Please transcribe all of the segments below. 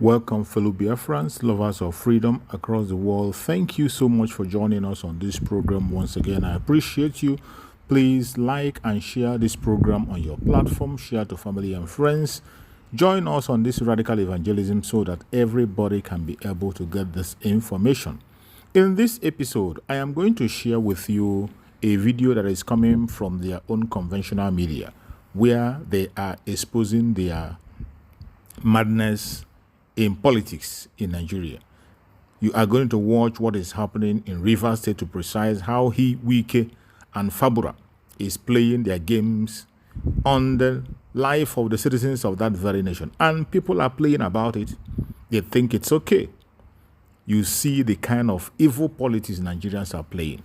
Welcome, fellow Biafrans, lovers of freedom across the world. Thank you so much for joining us on this program once again. I appreciate you. Please like and share this program on your platform. Share to family and friends. Join us on this radical evangelism so that everybody can be able to get this information. In this episode, I am going to share with you a video that is coming from their own conventional media, where they are exposing their madness in politics in Nigeria. You are going to watch what is happening in Rivers State, to precise how Wike and Fabura is playing their games on the life of the citizens of that very nation. And people are playing about it. They think it's okay. You see the kind of evil politics Nigerians are playing.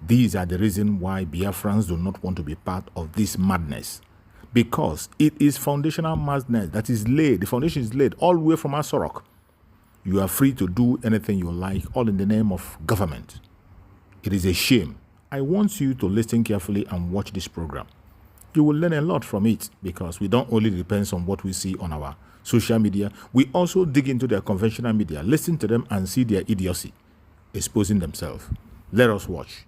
These are the reasons why Biafrans do not want to be part of this madness. Because it is foundational madness that is laid. The foundation is laid all the way from Asorok. You are free to do anything you like, all in the name of government. It is a shame. I want you to listen carefully and watch this program. You will learn a lot from it, because we don't only depend on what we see on our social media. We also dig into their conventional media, listen to them and see their idiocy exposing themselves. Let us watch.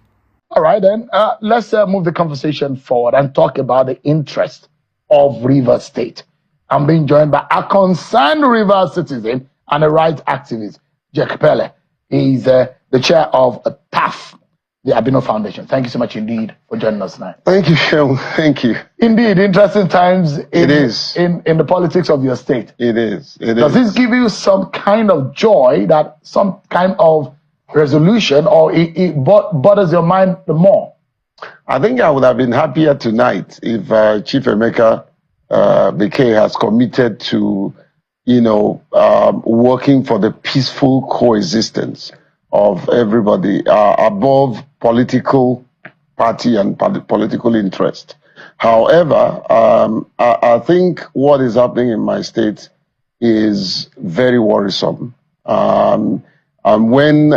All right, then, let's move the conversation forward and talk about the interest of Rivers State. I'm being joined by a concerned Rivers citizen and a rights activist, Jack Pele. He's the chair of TAF, the Abino Foundation. Thank you so much indeed for joining us tonight. Thank you, Phil. Thank you. Indeed, interesting times in the politics of your state. It is. Does this give you some kind of joy, that some kind of resolution, or it bothers your mind the more? I think I would have been happier tonight if Chief Emeka Bekele has committed to, working for the peaceful coexistence of everybody above political party and political interest. However, I think what is happening in my state is very worrisome. And when,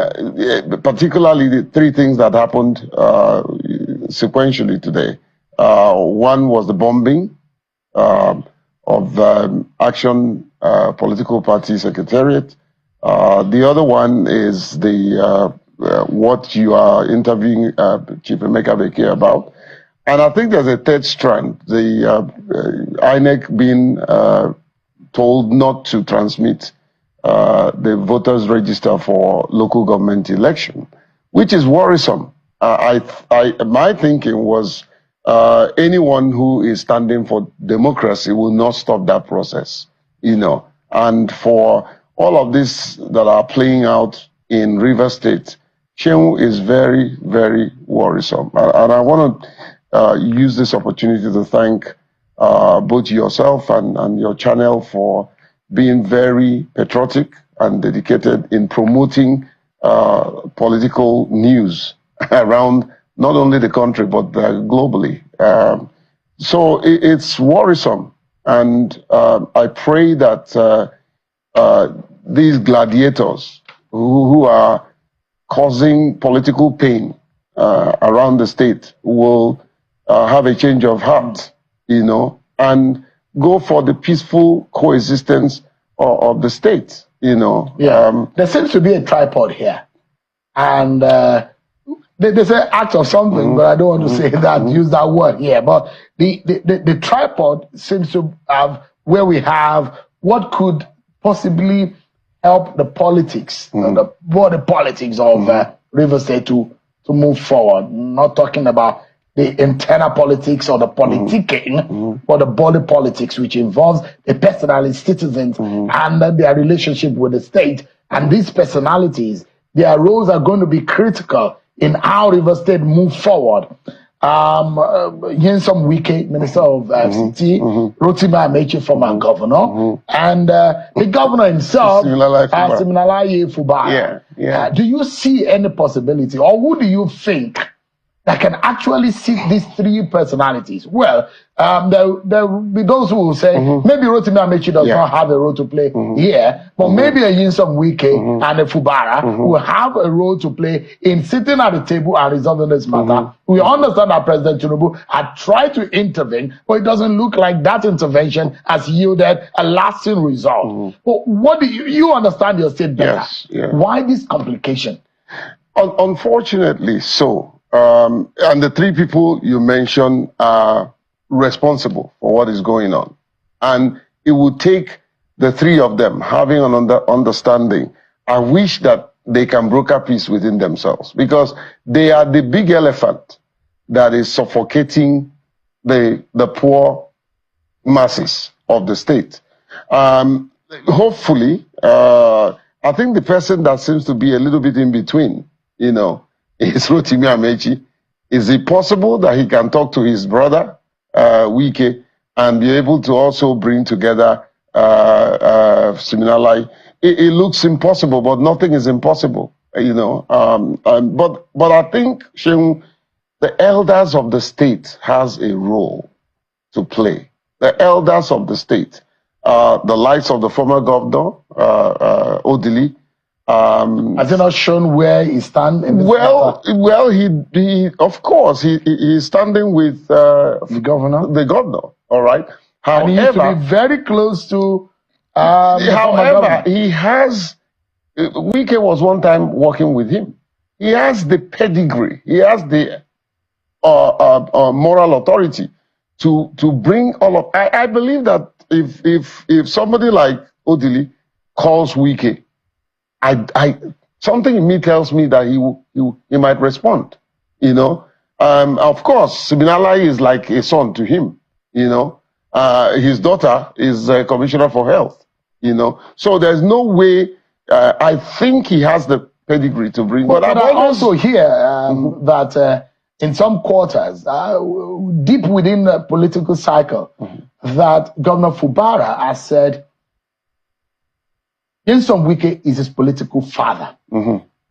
particularly the three things that happened sequentially today. One was the bombing of Action Political Party Secretariat. The other one is the what you are interviewing Chief Emeka Bekele about. And I think there's a third strand, the INEC being told not to transmit the voters register for local government election, which is worrisome. My thinking was anyone who is standing for democracy will not stop that process, and for all of this that are playing out in Rivers State, Shehu is very, very worrisome. And I want to use this opportunity to thank both yourself and your channel for being very patriotic and dedicated in promoting political news around not only the country but globally. So it's worrisome, and I pray that these gladiators who are causing political pain around the state will have a change of heart, and go for the peaceful coexistence of the state, There seems to be a tripod here. And they say act of something, but I don't want to say that, use that word here. But the tripod seems to have where we have what could possibly help the politics, the politics of Rivers State to move forward. Not talking about the internal politics or the politicking, but the body politics, which involves the personality citizens and their relationship with the state. And these personalities, their roles are going to be critical in how Rivers State move forward. Yinsom Wike, Minister of City, Rotima Amechi, former governor, and the governor himself, Siminalayi Fubara. Yeah. Do you see any possibility, or who do you think that can actually sit these three personalities? Well, there will be those who will say, maybe Rotimi Amechi does not have a role to play here, but maybe a Nyesom Wike and a Fubara will have a role to play in sitting at the table and resolving this matter. We understand that President Tinubu had tried to intervene, but it doesn't look like that intervention has yielded a lasting result. But what do you understand your state better? Yes, yeah. Why this complication? Unfortunately so. And the three people you mentioned are responsible for what is going on. And it would take the three of them having an understanding. I wish that they can broker peace within themselves, because they are the big elephant that is suffocating the poor masses of the state. Hopefully, I think the person that seems to be a little bit in between, is Rotimi Amechi. Is it possible that he can talk to his brother, Wike, and be able to also bring together Siminalai? It looks impossible, but nothing is impossible, But I think, Sheung, the elders of the state has a role to play. The elders of the state, the likes of the former governor, Odili. Has he not shown where he stands in this matter? Well, he of course he's standing with the governor. The governor, all right. And he used to be very close to. However, he has. Wike was one time working with him. He has the pedigree. He has the moral authority to bring all of. I believe that if somebody like Odili calls Wike, something in me tells me that he might respond, Of course, Siminalai is like a son to him, His daughter is a commissioner for health, So there's no way. I think he has the pedigree to bring. But I also hear that in some quarters, deep within the political cycle, that Governor Fubara has said, Nyesom Wike is his political father.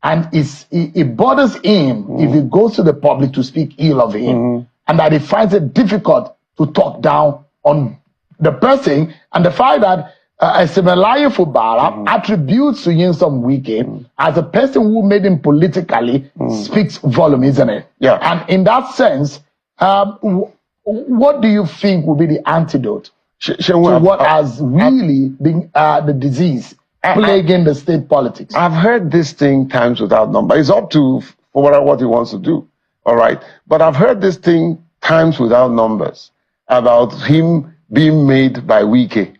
And it bothers him if he goes to the public to speak ill of him, and that he finds it difficult to talk down on the person, and the fact that Siminalai Fubara attributes to Nyesom Wike as a person who made him politically speaks volume, isn't it? Yeah. And in that sense, what do you think will be the antidote to what has really been the disease plaguing the state politics? I've heard this thing times without number. It's up to Fubara what he wants to do, all right? But I've heard this thing times without numbers about him being made by Wike.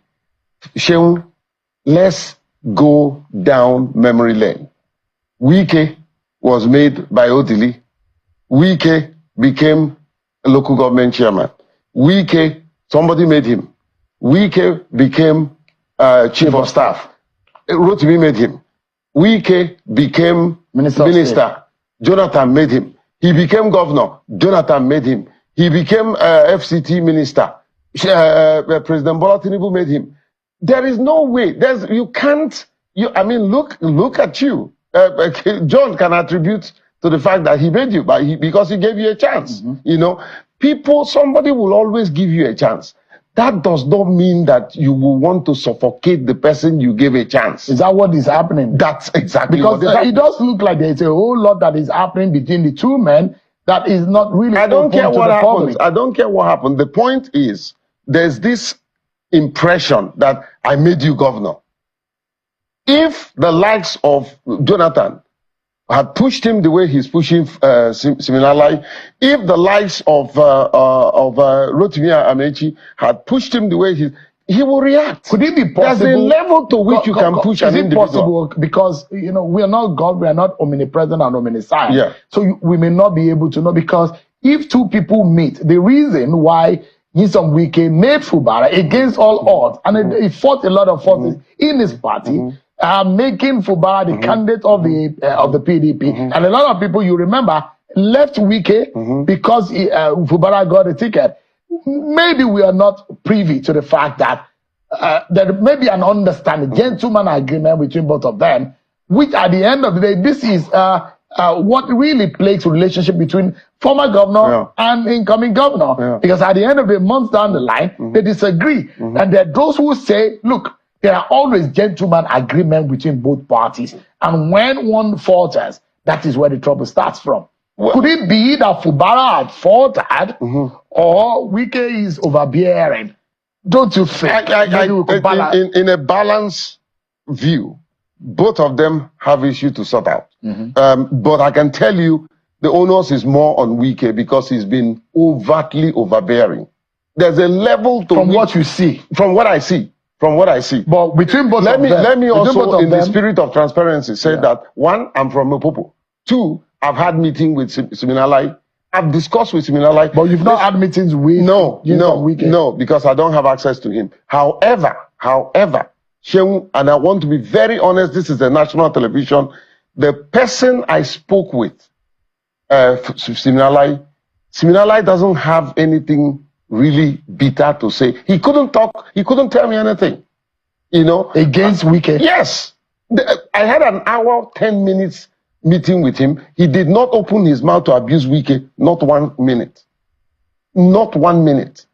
Sheung, let's go down memory lane. Wike was made by Odili. Wike became a local government chairman. Wike, somebody made him. Wike became chief of staff. Rotimi made him. Wike became minister. Jonathan made him. He became governor. Jonathan made him. He became FCT minister. President Bola Tinubu made him. There is no way. Look at you. John can attribute to the fact that he made you, because he gave you a chance. Somebody will always give you a chance. That does not mean that you will want to suffocate the person you gave a chance. Is that what is happening? That's exactly because what is happening. It does look like there's a whole lot that is happening between the two men that is not really. I don't care what happens. I don't care what happened. The point is, there's this impression that I made you governor. If the likes of Jonathan had pushed him the way he's pushing Siminalai, if the likes of Rotimi Amechi had pushed him the way he will react. Could it be possible? There's a level to which you can push an individual. Is it possible? Because, we are not God, we are not omnipresent and omniscient. Yeah. So we may not be able to know, because if two people meet, the reason why Nyesom Wike made Fubara against all odds, and he fought a lot of forces in his party, making Fubara the candidate of the PDP. And a lot of people, you remember, left Wike because Fubara got a ticket. Maybe we are not privy to the fact that there may be an understanding, gentleman agreement between both of them, which at the end of the day, this is what really plagues the relationship between former governor and incoming governor. Because at the end of the month down the line, they disagree. And there are those who say, look, there are always gentleman agreement between both parties. And when one falters, that is where the trouble starts from. Well, could it be that Fubara had faltered or Wike is overbearing? Don't you think? In a balanced view, both of them have issue to sort out. But I can tell you, the onus is more on Wike because he's been overtly overbearing. There's a level to from what you see, from what I see. But between both let of them, let me also, in the spirit of transparency, say that one, I'm from Mopopo. Two, I've had meeting with Siminalai. I've discussed with Siminalai. But you've not had meetings with No, because I don't have access to him. However, Shehu, and I want to be very honest, this is a national television. The person I spoke with, Siminalai doesn't have anything really bitter to say. He couldn't talk, he couldn't tell me anything. You know? Against Wike? Yes. I had an hour, 10 minutes meeting with him. He did not open his mouth to abuse Wike, not 1 minute. Not 1 minute.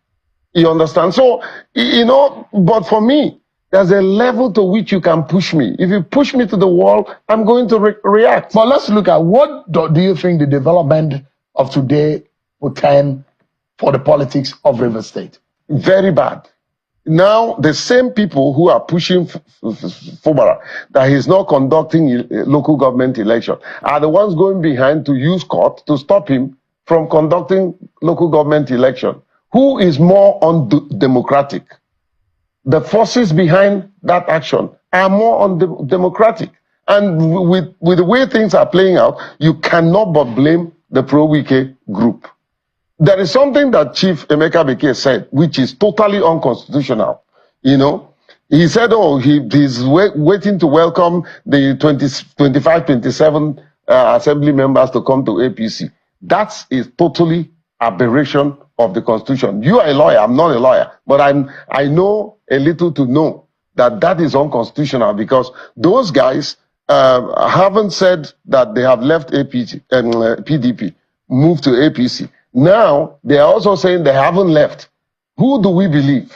You understand? So, you know, but for me, there's a level to which you can push me. If you push me to the wall, I'm going to react. But let's look at what do you think the development of today would turn for the politics of Rivers State? Very bad. Now, the same people who are pushing Fubara that he's not conducting local government election are the ones going behind to use court to stop him from conducting local government election. Who is more undemocratic? The forces behind that action are more undemocratic. And with the way things are playing out, you cannot but blame the pro-Wike group. There is something that Chief Emeka Beke said, which is totally unconstitutional. You know, he said, he's waiting to welcome the 25, 27 assembly members to come to APC. That is totally aberration of the Constitution. You are a lawyer, I'm not a lawyer, but I know a little to know that is unconstitutional because those guys haven't said that they have left PDP, moved to APC. Now, they are also saying they haven't left. Who do we believe?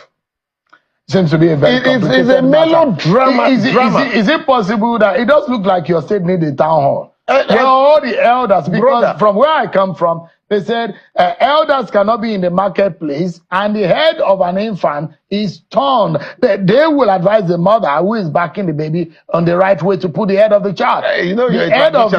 Seems to be a very it's a melodrama. Is it possible that it does look like your state needs a town hall? Where all the elders, because from where I come from, they said elders cannot be in the marketplace and the head of an infant is torn. They will advise the mother who is backing the baby on the right way to put the head of the child. You know, the head of the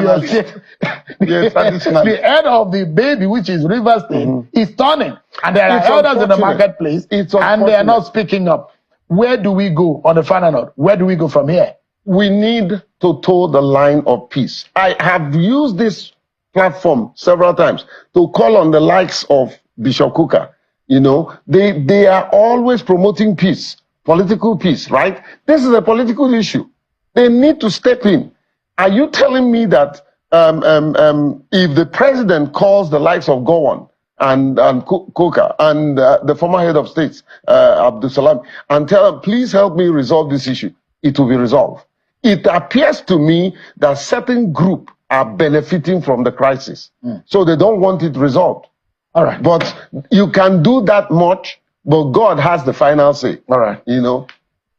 head of the baby, which is Rivers State, is turning. And there are elders in the marketplace and they are not speaking up. Where do we go on the final note? Where do we go from here? We need to toe the line of peace. I have used this platform several times to call on the likes of Bishop Kuka. You know, they are always promoting peace, political peace, right? This is a political issue. They need to step in. Are you telling me that if the president calls the likes of Gowon and Kuka and the former head of states, Abdul Salam, and tell them, please help me resolve this issue, it will be resolved? It appears to me that certain group are benefiting from the crisis. So they don't want it resolved. All right. But you can do that much, but God has the final say. All right. You know?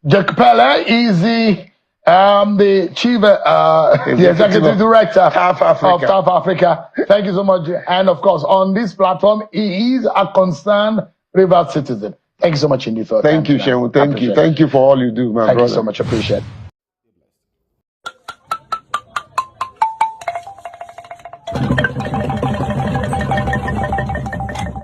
Jack Pele is the chief, the executive director of South Africa. Thank you so much. And of course, on this platform, he is a concerned Rivers citizen. Thank you so much indeed for Thank you, Shehu. Thank you. Thank you for all you do, my brother. Thank you so much. Appreciate it.